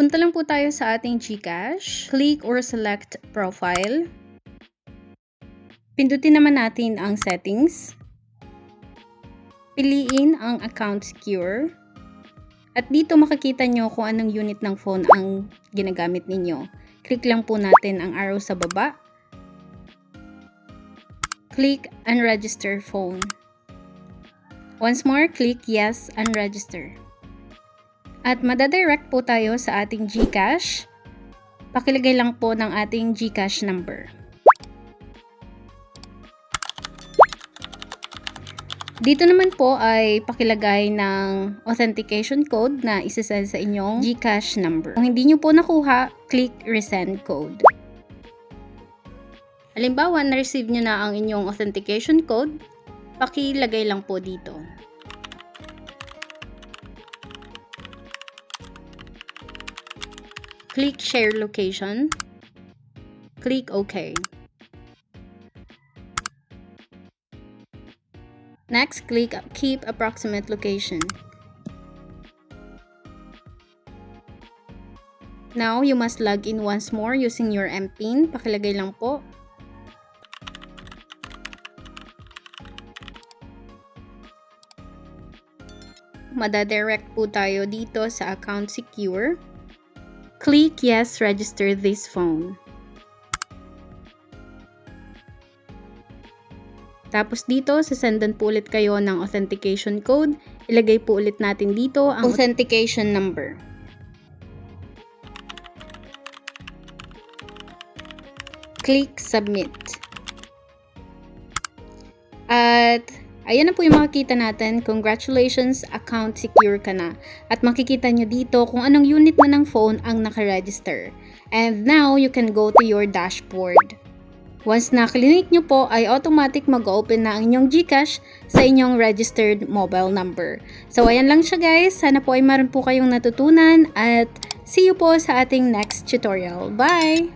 Punta lang po tayo sa ating GCash. Click or select profile. Pindutin naman natin ang settings. Piliin ang account secure. At dito makikita nyo kung anong unit ng phone ang ginagamit ninyo. Click lang po natin ang arrow sa baba. Click unregister phone. Once more, click yes, unregister. At madadirect po tayo sa ating GCash. Pakilagay lang po ng ating GCash number. Dito naman po ay pakilagay ng authentication code na isasend sa inyong GCash number. Kung hindi nyo po nakuha, click resend code. Halimbawa, na-receive nyo na ang inyong authentication code, pakilagay lang po dito. Click share location. Click OK. Next, click keep approximate location. Now, you must log in once more using your MPIN. Pakilagay lang po. Madadirect po tayo dito sa account secure. Click yes, register this phone. Tapos dito, sasendan po ulit kayo ng authentication code. Ilagay po ulit natin dito ang authentication number. Click submit. At ayan na po yung makikita natin. Congratulations, account secure ka na. At makikita nyo dito kung anong unit na ng phone ang nakaregister. And now, you can go to your dashboard. Once na clinic nyo po, ay automatic mag-open na ang inyong GCash sa inyong registered mobile number. So, ayan lang siya guys. Sana po ay meron po kayong natutunan at see you po sa ating next tutorial. Bye!